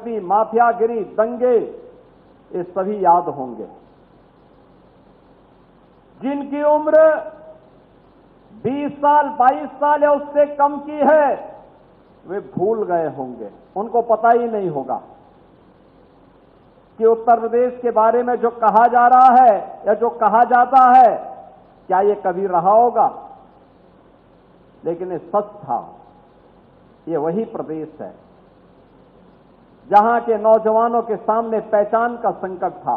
राजनीति, माफियागिरी, दंगे, ये सभी याद होंगे। जिनकी उम्र 20 साल, 22 साल या उससे कम की है, वे भूल गए होंगे, उनको पता ही नहीं होगा कि उत्तर प्रदेश के बारे में जो कहा जा रहा है या जो कहा जाता है, क्या ये कभी रहा होगा। लेकिन ये सच था। ये वही प्रदेश है जहां के नौजवानों के सामने पहचान का संकट था।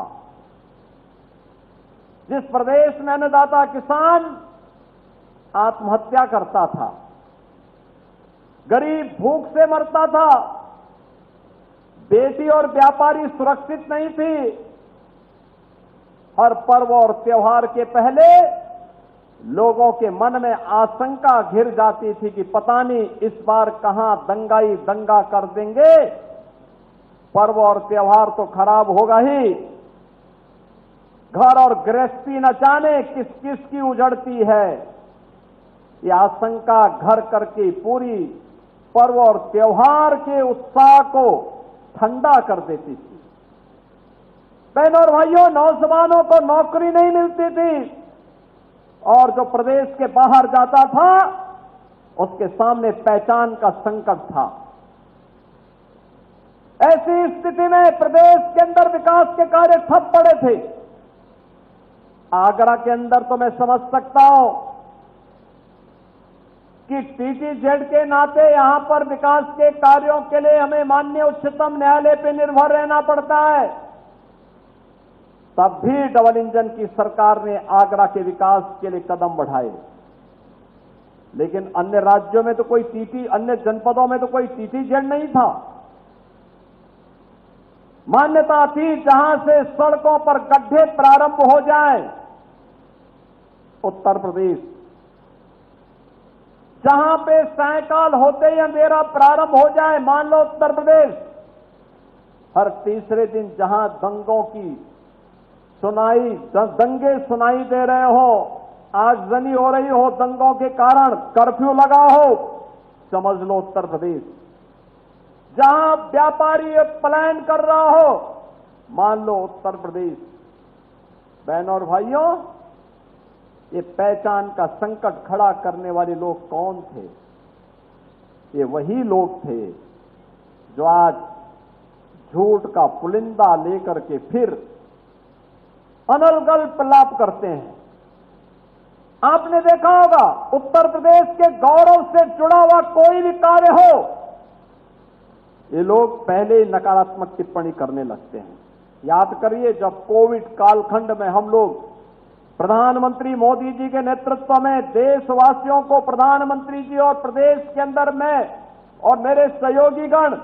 जिस प्रदेश में अन्नदाता किसान आत्महत्या करता था, गरीब भूख से मरता था, बेटी और व्यापारी सुरक्षित नहीं थी। हर पर्व और त्योहार के पहले लोगों के मन में आशंका घिर जाती थी कि पता नहीं इस बार कहां दंगाई दंगा कर देंगे, पर्व और त्योहार तो खराब होगा ही, घर और गृहस्थी न जाने किस किस की उजड़ती है। यह आशंका घर करके पूरी पर्व और त्योहार के उत्साह को ठंडा कर देती थी। बहनों और भाइयों, नौजवानों को नौकरी नहीं मिलती थी और जो प्रदेश के बाहर जाता था उसके सामने पहचान का संकट था। ऐसी स्थिति में प्रदेश के अंदर विकास के कार्य ठप पड़े थे। आगरा के अंदर तो मैं समझ सकता हूं कि टीटीजेड के नाते यहां पर विकास के कार्यों के लिए हमें माननीय उच्चतम न्यायालय पर निर्भर रहना पड़ता है। तब भी डबल इंजन की सरकार ने आगरा के विकास के लिए कदम बढ़ाए। लेकिन अन्य राज्यों में तो कोई अन्य जनपदों में तो कोई टीटीजेड नहीं था। मान्यता थी जहां से सड़कों पर गड्ढे प्रारंभ हो जाएं, उत्तर प्रदेश, जहां पे सायकाल होते ही अंधेरा प्रारंभ हो जाए, मान लो उत्तर प्रदेश, हर तीसरे दिन जहां दंगों की दंगे सुनाई दे रहे हो, आगजनी हो रही हो दंगों के कारण, कर्फ्यू लगा हो, समझ लो उत्तर प्रदेश। जहां व्यापारी पलायन कर रहा हो, मान लो उत्तर प्रदेश। बहनों और भाइयों, ये पहचान का संकट खड़ा करने वाले लोग कौन थे? ये वही लोग थे जो आज झूठ का पुलिंदा लेकर के फिर अनलगल प्रलाप करते हैं। आपने देखा होगा, उत्तर प्रदेश के गौरव से जुड़ा हुआ कोई भी कार्य हो, ये लोग पहले ही नकारात्मक टिप्पणी करने लगते हैं। याद करिए, जब कोविड कालखंड में हम लोग प्रधानमंत्री मोदी जी के नेतृत्व में देशवासियों को, प्रधानमंत्री जी और प्रदेश के अंदर मैं और मेरे सहयोगीगण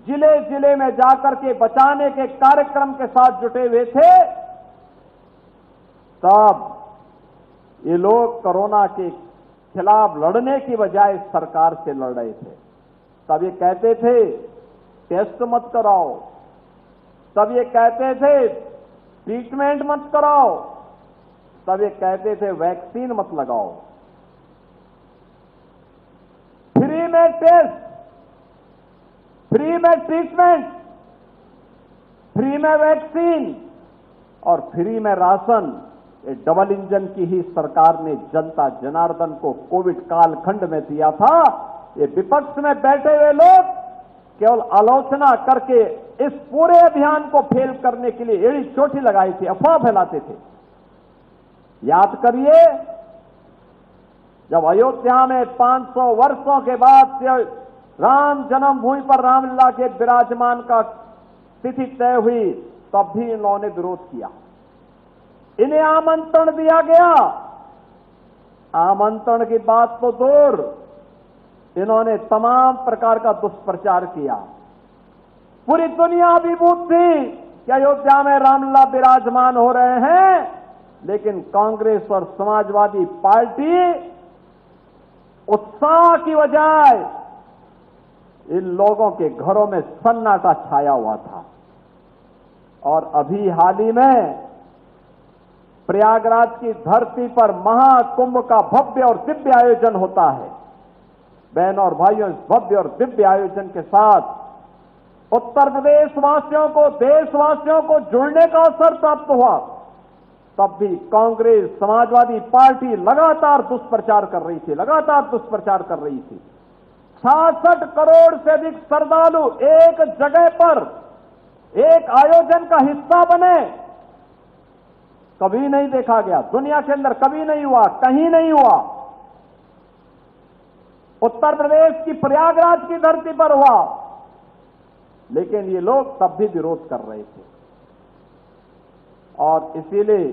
जिले जिले में जाकर के बचाने के कार्यक्रम के साथ जुटे हुए थे, तब ये लोग कोरोना के खिलाफ लड़ने की बजाय सरकार से लड़ रहे थे। तब ये कहते थे टेस्ट मत कराओ, तब ये कहते थे ट्रीटमेंट मत कराओ, तब ये कहते थे वैक्सीन मत लगाओ। फ्री में टेस्ट, फ्री में ट्रीटमेंट, फ्री में वैक्सीन और फ्री में राशन, ये डबल इंजन की ही सरकार ने जनता जनार्दन को कोविड कालखंड में दिया था। ये विपक्ष में बैठे हुए लोग केवल आलोचना करके इस पूरे अभियान को फेल करने के लिए एड़ी चोटी लगाई थी, अफवाह फैलाते थे। याद करिए, जब अयोध्या में 500 वर्षों के बाद से राम जन्मभूमि पर रामलला के विराजमान का तिथि तय हुई, तब भी इन्होंने विरोध किया। इन्हें आमंत्रण दिया गया, आमंत्रण की बात तो दूर, इन्होंने तमाम प्रकार का दुष्प्रचार किया। पूरी दुनिया अभिभूत थी कि अयोध्या में रामलला विराजमान हो रहे हैं, लेकिन कांग्रेस और समाजवादी पार्टी उत्साह की बजाय इन लोगों के घरों में सन्नाटा छाया हुआ था। और अभी हाल ही में प्रयागराज की धरती पर महाकुंभ का भव्य और दिव्य आयोजन होता है। बहनों और भाइयों, इस भव्य और दिव्य आयोजन के साथ उत्तर प्रदेश वासियों को, देशवासियों को जुड़ने का अवसर प्राप्त हुआ, तब भी कांग्रेस, समाजवादी पार्टी लगातार दुष्प्रचार कर रही थी, लगातार दुष्प्रचार कर रही थी। 66 करोड़ से अधिक श्रद्धालु एक जगह पर एक आयोजन का हिस्सा बने, कभी नहीं देखा गया, दुनिया के अंदर कभी नहीं हुआ, कहीं नहीं हुआ। उत्तर प्रदेश की प्रयागराज की धरती पर हुआ, लेकिन ये लोग तब भी विरोध कर रहे थे। और इसीलिए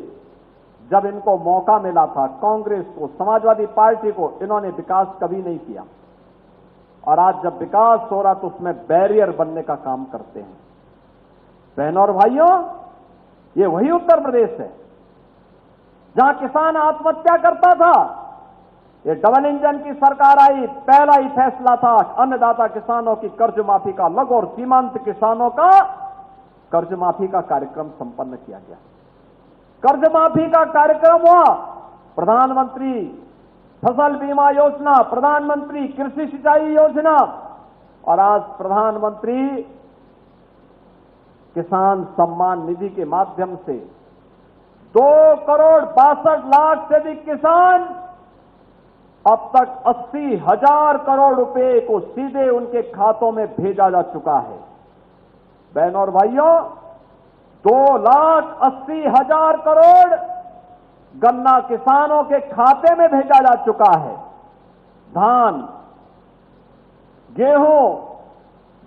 जब इनको मौका मिला था, कांग्रेस को, समाजवादी पार्टी को, इन्होंने विकास कभी नहीं किया। और आज जब विकास हो रहा तो उसमें बैरियर बनने का काम करते हैं। बहनों और भाइयों, ये वही उत्तर प्रदेश है जहां किसान आत्महत्या करता था। ये डबल इंजन की सरकार आई, पहला ही फैसला था अन्नदाता किसानों की कर्ज माफी का, लघु और सीमांत किसानों का कर्ज माफी का कार्यक्रम संपन्न किया गया। कर्ज माफी का कार्यक्रम हुआ, प्रधानमंत्री फसल बीमा योजना, प्रधानमंत्री कृषि सिंचाई योजना, और आज प्रधानमंत्री किसान सम्मान निधि के माध्यम से 2,62,00,000 से अधिक किसान अब तक 80,000 करोड़ रुपए को सीधे उनके खातों में भेजा जा चुका है। बहनों और भाइयों, 2,80,000 करोड़ गन्ना किसानों के खाते में भेजा जा चुका है। धान, गेहूं,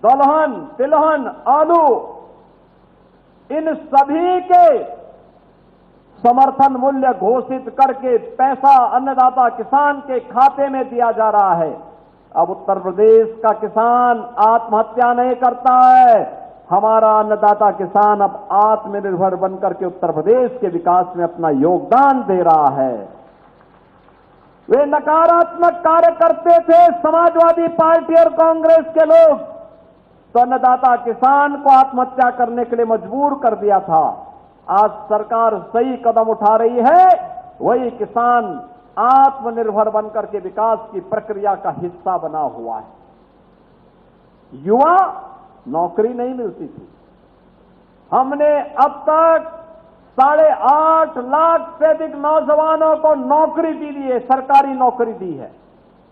दलहन, तिलहन, आलू, इन सभी के समर्थन मूल्य घोषित करके पैसा अन्नदाता किसान के खाते में दिया जा रहा है। अब उत्तर प्रदेश का किसान आत्महत्या नहीं करता है। हमारा अन्नदाता किसान अब आत्मनिर्भर बनकर के उत्तर प्रदेश के विकास में अपना योगदान दे रहा है। वे नकारात्मक कार्य करते थे समाजवादी पार्टी और कांग्रेस के लोग, तो अन्नदाता किसान को आत्महत्या करने के लिए मजबूर कर दिया था। आज सरकार सही कदम उठा रही है, वही किसान आत्मनिर्भर बनकर के विकास की प्रक्रिया का हिस्सा बना हुआ है। युवा नौकरी नहीं मिलती थी, हमने अब तक 8.5 लाख से अधिक नौजवानों को नौकरी दी है, सरकारी नौकरी दी है।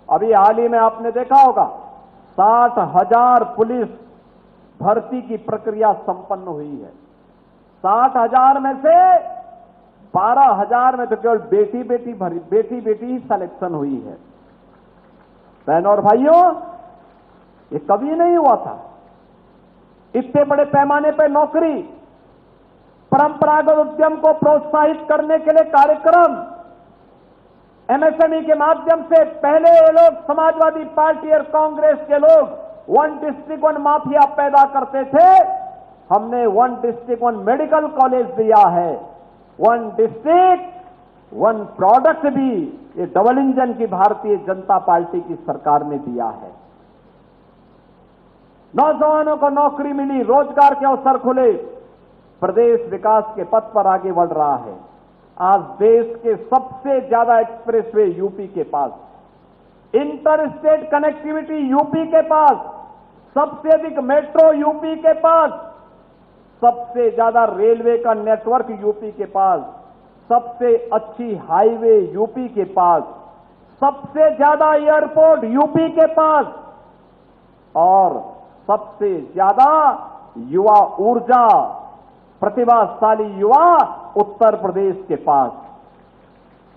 अभी हाल ही में आपने देखा होगा 60,000 पुलिस भर्ती की प्रक्रिया संपन्न हुई है। 60,000 में से 12,000 में तो केवल बेटी ही सिलेक्शन हुई है। बहनों और भाइयों, ये कभी नहीं हुआ था इतने बड़े पैमाने पर नौकरी। परंपरागत उद्यम को प्रोत्साहित करने के लिए कार्यक्रम, एमएसएमई के माध्यम से पहले ये लोग समाजवादी पार्टी और कांग्रेस के लोग 1 डिस्ट्रिक्ट 1 माफिया पैदा करते थे। हमने 1 डिस्ट्रिक्ट 1 मेडिकल कॉलेज दिया है, 1 डिस्ट्रिक्ट 1 प्रोडक्ट भी ये डबल इंजन की भारतीय जनता पार्टी की सरकार ने दिया है। नौजवानों को नौकरी मिली, रोजगार के अवसर खुले, प्रदेश विकास के पथ पर आगे बढ़ रहा है। आज देश के सबसे ज्यादा एक्सप्रेसवे यूपी के पास, इंटर स्टेट कनेक्टिविटी यूपी के पास, सबसे अधिक मेट्रो यूपी के पास, सबसे ज्यादा रेलवे का नेटवर्क यूपी के पास, सबसे अच्छी हाईवे यूपी के पास, सबसे ज्यादा एयरपोर्ट यूपी के पास, और सबसे ज्यादा युवा ऊर्जा, प्रतिभाशाली युवा उत्तर प्रदेश के पास।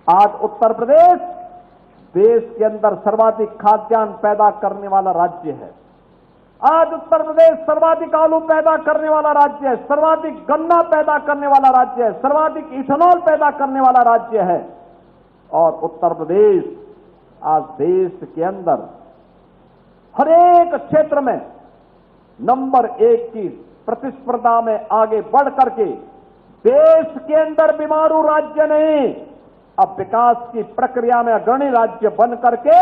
आज उत्तर प्रदेश देश के अंदर सर्वाधिक खाद्यान्न पैदा करने वाला राज्य है। आज उत्तर प्रदेश सर्वाधिक आलू पैदा करने वाला राज्य है, सर्वाधिक गन्ना पैदा करने वाला राज्य है, सर्वाधिक इथेनॉल पैदा करने वाला राज्य है। और उत्तर प्रदेश आज देश के अंदर हर एक क्षेत्र में नंबर 1 की प्रतिस्पर्धा में आगे बढ़ करके देश के अंदर बीमारू राज्य नहीं, अब विकास की प्रक्रिया में अग्रणी राज्य बन करके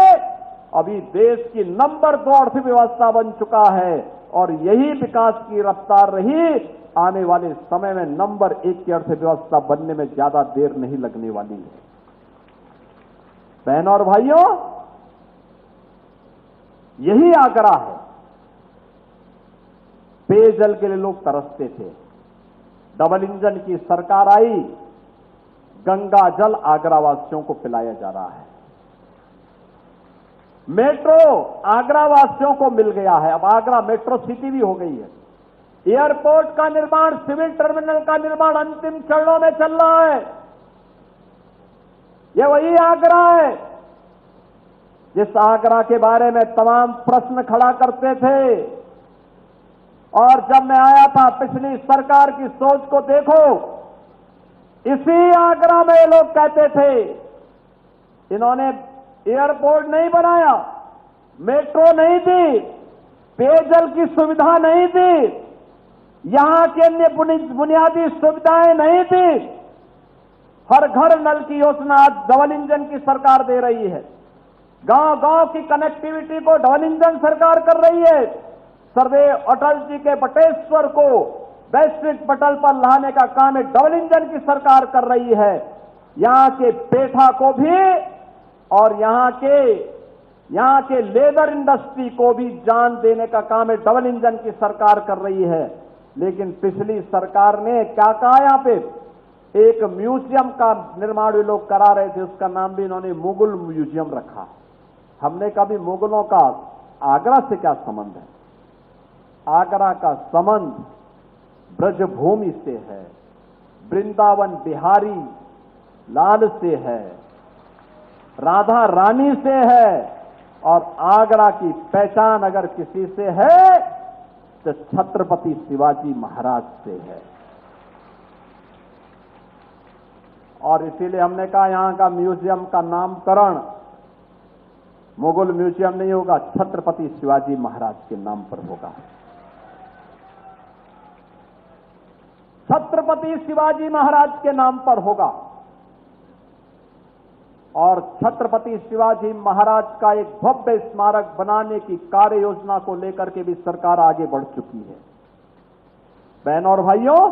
अभी देश की नंबर 2 अर्थव्यवस्था बन चुका है। और यही विकास की रफ्तार रही, आने वाले समय में नंबर 1 की अर्थव्यवस्था बनने में ज्यादा देर नहीं लगने वाली है। बहनों और भाइयों, यही आग्रह है, पेयजल के लिए लोग तरसते थे। डबल इंजन की सरकार आई, गंगा जल आगरा वासियों को पिलाया जा रहा है। मेट्रो आगरा वासियों को मिल गया है, अब आगरा मेट्रो सिटी भी हो गई है। एयरपोर्ट का निर्माण, सिविल टर्मिनल का निर्माण अंतिम चरणों में चल रहा है। यह वही आगरा है जिस आगरा के बारे में तमाम प्रश्न खड़ा करते थे। और जब मैं आया था, पिछली सरकार की सोच को देखो, इसी आगरा में ये लोग कहते थे इन्होंने एयरपोर्ट नहीं बनाया, मेट्रो नहीं दी, पेयजल की सुविधा नहीं दी, यहां के अन्य बुनियादी सुविधाएं नहीं दी। हर घर नल की योजना आज डबल इंजन की सरकार दे रही है। गांव गांव की कनेक्टिविटी को डबल इंजन सरकार कर रही है। सर्वे अटल जी के बटेश्वर को वैश्विक पटल पर लाने का काम एक डबल इंजन की सरकार कर रही है। यहां के पेठा को भी और यहां के लेदर इंडस्ट्री को भी जान देने का काम एक डबल इंजन की सरकार कर रही है। लेकिन पिछली सरकार ने क्या कहा, यहां पे एक म्यूजियम का निर्माण भी लोग करा रहे थे, उसका नाम भी इन्होंने मुगल म्यूजियम रखा। हमने कभी मुगलों का आगरा से क्या संबंध है? आगरा का संबंध ब्रजभूमि से है, वृंदावन बिहारी लाल से है, राधा रानी से है, और आगरा की पहचान अगर किसी से है तो छत्रपति शिवाजी महाराज से है। और इसीलिए हमने कहा यहां का म्यूजियम का नामकरण मुगल म्यूजियम नहीं होगा, छत्रपति शिवाजी महाराज के नाम पर होगा। छत्रपति शिवाजी महाराज के नाम पर होगा। और छत्रपति शिवाजी महाराज का एक भव्य स्मारक बनाने की कार्य योजना को लेकर के भी सरकार आगे बढ़ चुकी है। बहनों और भाइयों,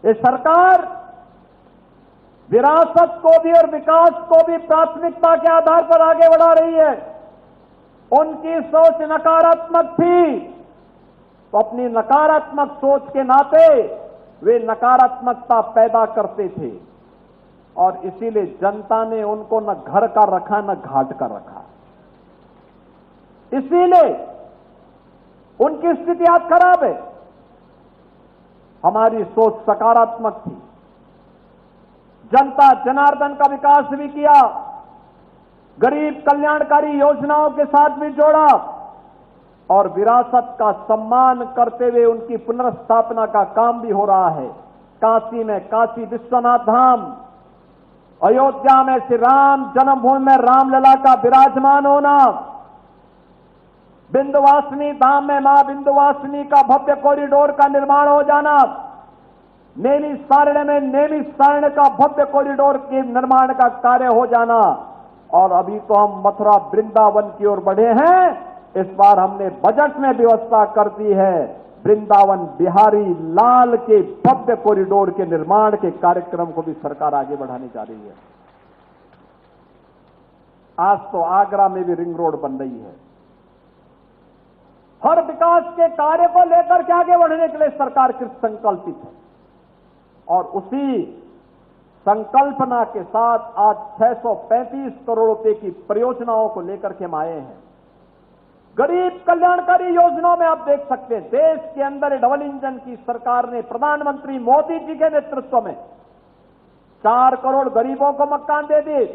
ये सरकार विरासत को भी और विकास को भी प्राथमिकता के आधार पर आगे बढ़ा रही है। उनकी सोच नकारात्मक थी, तो अपनी नकारात्मक सोच के नाते वे नकारात्मकता पैदा करते थे, और इसीलिए जनता ने उनको न घर का रखा न घाट का रखा। इसीलिए उनकी स्थिति आज खराब है। हमारी सोच सकारात्मक थी, जनता जनार्दन का विकास भी किया, गरीब कल्याणकारी योजनाओं के साथ भी जोड़ा, और विरासत का सम्मान करते हुए उनकी पुनर्स्थापना का काम भी हो रहा है। काशी में काशी विश्वनाथ धाम, अयोध्या में श्री राम जन्मभूमि में रामलला का विराजमान होना, विंध्यवासिनी धाम में मां विंध्यवासिनी का भव्य कॉरिडोर का निर्माण हो जाना, नैमिषारण्य में नैमिषारण्य का भव्य कॉरिडोर के निर्माण का कार्य हो जाना, और अभी तो हम मथुरा वृंदावन की ओर बढ़े हैं। इस बार हमने बजट में व्यवस्था कर दी है वृंदावन बिहारी लाल के भव्य कॉरिडोर के निर्माण के कार्यक्रम को भी सरकार आगे बढ़ाने जा रही है। आज तो आगरा में भी रिंग रोड बन रही है। हर विकास के कार्य को लेकर के आगे बढ़ने के लिए सरकार कृत संकल्पित है, और उसी संकल्पना के साथ आज 635 करोड़ रुपए की परियोजनाओं को लेकर के हम आए हैं। गरीब कल्याणकारी योजनाओं में आप देख सकते हैं, देश के अंदर डबल इंजन की सरकार ने प्रधानमंत्री मोदी जी के नेतृत्व में 4 करोड़ गरीबों को मकान दे दिए,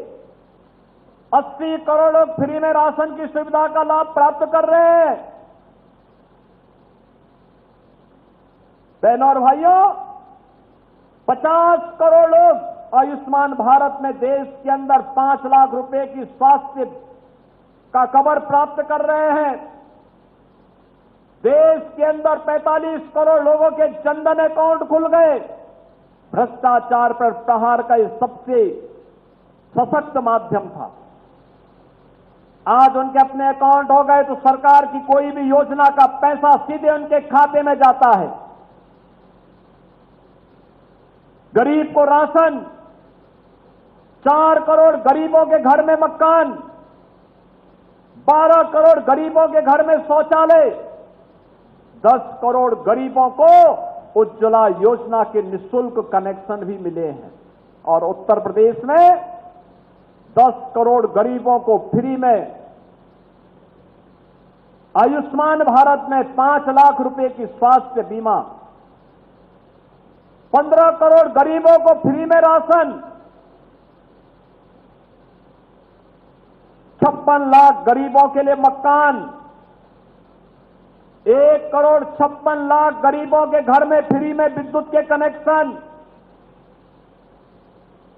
80 करोड़ लोग फ्री में राशन की सुविधा का लाभ प्राप्त कर रहे हैं। बहनों और भाइयों, 50 करोड़ लोग आयुष्मान भारत में देश के अंदर 5 लाख रुपए की स्वास्थ्य का कवर प्राप्त कर रहे हैं। देश के अंदर 45 करोड़ लोगों के जनधन अकाउंट खुल गए। भ्रष्टाचार पर प्रहार का यह सबसे सशक्त माध्यम था। आज उनके अपने अकाउंट हो गए तो सरकार की कोई भी योजना का पैसा सीधे उनके खाते में जाता है। गरीब को राशन, 4 करोड़ गरीबों के घर में मकान, 12 करोड़ गरीबों के घर में शौचालय, 10 करोड़ गरीबों को उज्ज्वला योजना के निःशुल्क कनेक्शन भी मिले हैं। और उत्तर प्रदेश में 10 करोड़ गरीबों को फ्री में आयुष्मान भारत में 5 लाख रुपए की स्वास्थ्य बीमा, 15 करोड़ गरीबों को फ्री में राशन, 56 लाख गरीबों के लिए मकान, 1 करोड़ 56 लाख गरीबों के घर में फ्री में विद्युत के कनेक्शन,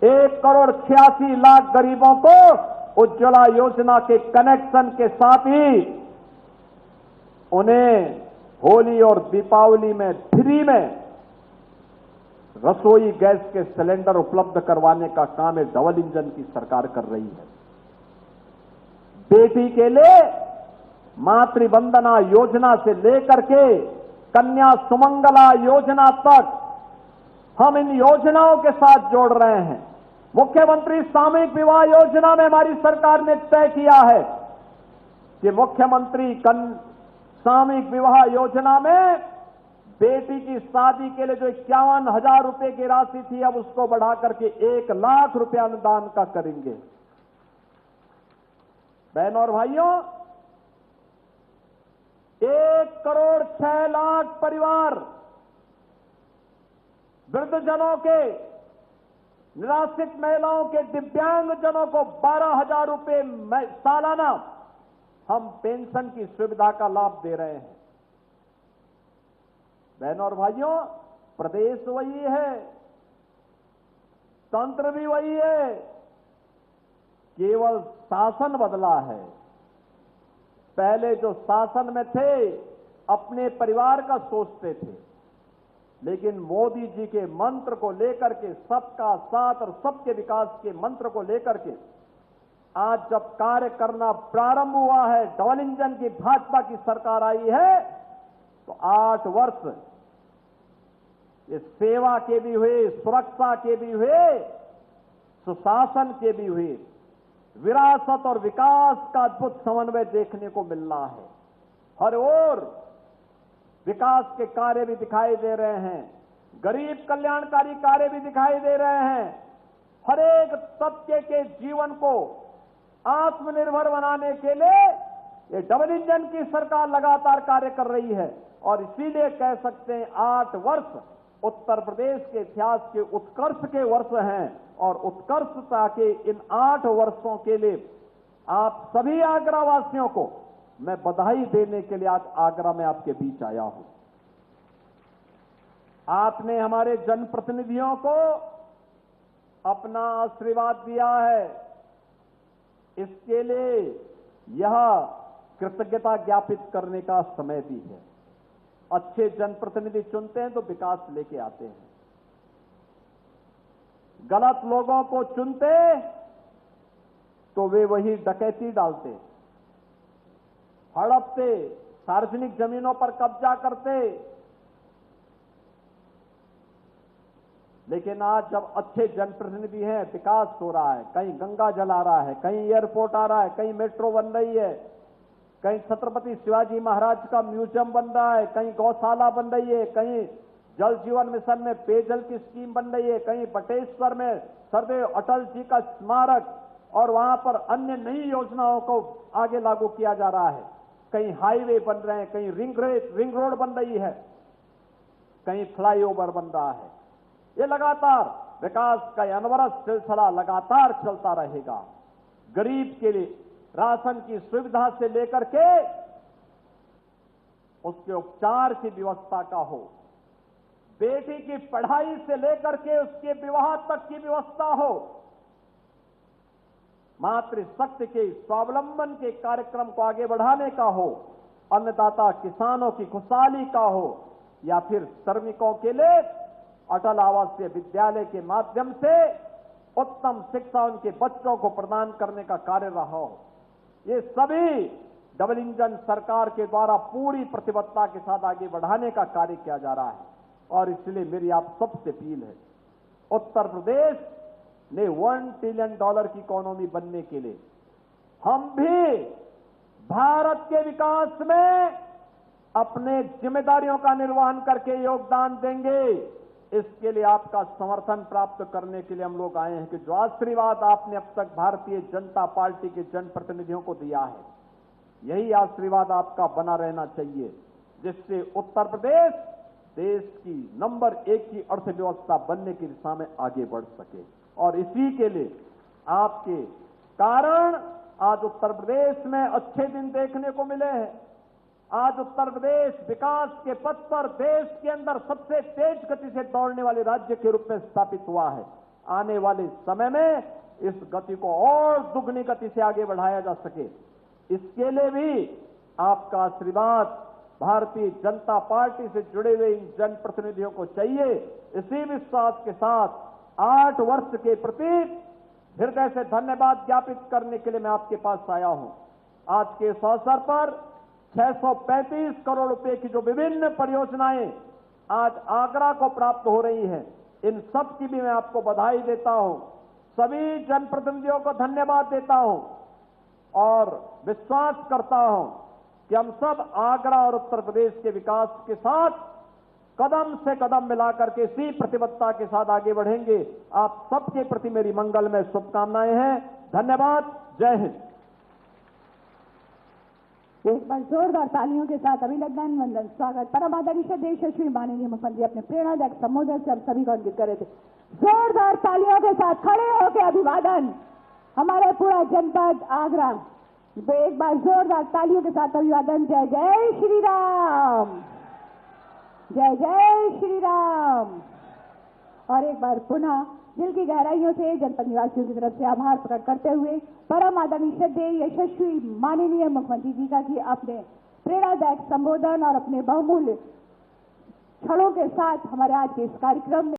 1 करोड़ 86 लाख गरीबों को उज्ज्वला योजना के कनेक्शन के साथ ही उन्हें होली और दीपावली में फ्री में रसोई गैस के सिलेंडर उपलब्ध करवाने का काम एक डबल इंजन की सरकार कर रही है। बेटी के लिए मातृवंदना योजना से लेकर के कन्या सुमंगला योजना तक हम इन योजनाओं के साथ जोड़ रहे हैं। मुख्यमंत्री सामूहिक विवाह योजना में हमारी सरकार ने तय किया है कि मुख्यमंत्री सामूहिक विवाह योजना में बेटी की शादी के लिए जो 51,000 रुपए की राशि थी, अब उसको बढ़ा करके 1 लाख रुपया अनुदान का करेंगे। बहनों और भाइयों, 1 करोड़ 6 लाख परिवार वृद्धजनों के, निराश्रित महिलाओं के, दिव्यांगजनों को 12,000 रुपए सालाना हम पेंशन की सुविधा का लाभ दे रहे हैं। बहनों और भाइयों, प्रदेश वही है, तंत्र भी वही है, केवल शासन बदला है। पहले जो शासन में थे अपने परिवार का सोचते थे, लेकिन मोदी जी के मंत्र को लेकर के, सबका साथ और सबके विकास के मंत्र को लेकर के आज जब कार्य करना प्रारंभ हुआ है, डबल इंजन की भाजपा की सरकार आई है, तो 8 वर्ष ये सेवा के भी हुए, सुरक्षा के भी हुए, सुशासन के भी हुए, विरासत और विकास का अद्भुत समन्वय देखने को मिल रहा है। हर ओर विकास के कार्य भी दिखाई दे रहे हैं, गरीब कल्याणकारी कार्य भी दिखाई दे रहे हैं। हर एक तबके के जीवन को आत्मनिर्भर बनाने के लिए ये डबल इंजन की सरकार लगातार कार्य कर रही है। और इसीलिए कह सकते हैं 8 वर्ष उत्तर प्रदेश के इतिहास के उत्कर्ष के वर्ष हैं। और उत्कर्षता के इन 8 वर्षों के लिए आप सभी आगरा वासियों को मैं बधाई देने के लिए आज आगरा में आपके बीच आया हूं। आपने हमारे जनप्रतिनिधियों को अपना आशीर्वाद दिया है, इसके लिए यह कृतज्ञता ज्ञापित करने का समय भी है। अच्छे जनप्रतिनिधि चुनते हैं तो विकास लेके आते हैं, गलत लोगों को चुनते तो वे वही डकैती डालते, हड़पते, सार्वजनिक जमीनों पर कब्जा करते। लेकिन आज जब अच्छे जनप्रतिनिधि हैं, विकास हो रहा है, कहीं गंगा जल आ रहा है, कहीं एयरपोर्ट आ रहा है, कहीं मेट्रो बन रही है, कहीं छत्रपति शिवाजी महाराज का म्यूजियम बन रहा है, कहीं गौशाला बन रही है, कहीं जल जीवन मिशन में पेयजल की स्कीम बन रही है, कहीं बटेश्वर में सरदेव अटल जी का स्मारक और वहां पर अन्य नई योजनाओं को आगे लागू किया जा रहा है, कहीं हाईवे बन रहे हैं, कहीं रिंग रोड बन रही है, कहीं फ्लाईओवर बन रहा है। ये लगातार विकास का अनवरत सिलसिला लगातार चलता रहेगा। गरीब के लिए राशन की सुविधा से लेकर के उसके उपचार की व्यवस्था का हो, बेटी की पढ़ाई से लेकर के उसके विवाह तक की व्यवस्था हो, मातृशक्ति के स्वावलंबन के कार्यक्रम को आगे बढ़ाने का हो, अन्नदाता किसानों की खुशहाली का हो, या फिर श्रमिकों के लिए अटल आवासीय विद्यालय के माध्यम से उत्तम शिक्षा उनके बच्चों को प्रदान करने का कार्य रहा हो। ये सभी डबल इंजन सरकार के द्वारा पूरी प्रतिबद्धता के साथ आगे बढ़ाने का कार्य किया जा रहा है। और इसलिए मेरी आप सबसे अपील है, उत्तर प्रदेश ने $1 ट्रिलियन की इकोनॉमी बनने के लिए हम भी भारत के विकास में अपने जिम्मेदारियों का निर्वहन करके योगदान देंगे। इसके लिए आपका समर्थन प्राप्त करने के लिए हम लोग आए हैं कि जो आशीर्वाद आपने अब तक भारतीय जनता पार्टी के जनप्रतिनिधियों को दिया है, यही आशीर्वाद आपका बना रहना चाहिए, जिससे उत्तर प्रदेश देश की नंबर 1 की अर्थव्यवस्था बनने की दिशा में आगे बढ़ सके। और इसी के लिए आपके कारण आज उत्तर प्रदेश में अच्छे दिन देखने को मिले हैं। आज उत्तर प्रदेश विकास के पथ पर देश के अंदर सबसे तेज गति से दौड़ने वाले राज्य के रूप में स्थापित हुआ है। आने वाले समय में इस गति को और दुगनी गति से आगे बढ़ाया जा सके, इसके लिए भी आपका आशीर्वाद भारतीय जनता पार्टी से जुड़े हुए इन जनप्रतिनिधियों को चाहिए। इसी विश्वास के साथ 8 वर्ष के प्रति हृदय से धन्यवाद ज्ञापित करने के लिए मैं आपके पास आया हूं। आज के इस अवसर पर 635 करोड़ रुपए की जो विभिन्न परियोजनाएं आज आगरा को प्राप्त हो रही हैं, इन सब की भी मैं आपको बधाई देता हूं। सभी जनप्रतिनिधियों को धन्यवाद देता हूं और विश्वास करता हूं कि हम सब आगरा और उत्तर प्रदेश के विकास के साथ कदम से कदम मिलाकर के इसी प्रतिबद्धता के साथ आगे बढ़ेंगे। आप सबके प्रति मेरी मंगलमय शुभकामनाएं हैं। धन्यवाद। जय हिंद। एक बार जोरदार तालियों के साथ अभिनंदन, वंदन, स्वागत। परम आदरणीय श्रद्धेय यशस्वी माननीय मुख्यमंत्री अपने प्रेरणादायक संबोधन से हम सभी को अंकित कर रहे थे। जोरदार तालियों के साथ खड़े होकर अभिवादन हमारे पूरा जनपद आगरा। एक बार जोरदार तालियों के साथ अभिवादन। जय जय श्री राम, जय जय श्री राम। और एक बार पुनः दिल की गहराइयों से जनपद निवासियों की तरफ से आभार प्रकट करते हुए परम आदरणीय श्रद्धेय यशस्वी माननीय मुख्यमंत्री जी का कि आपने प्रेरणादायक संबोधन और अपने बहुमूल्य क्षणों के साथ हमारे आज के इस कार्यक्रम में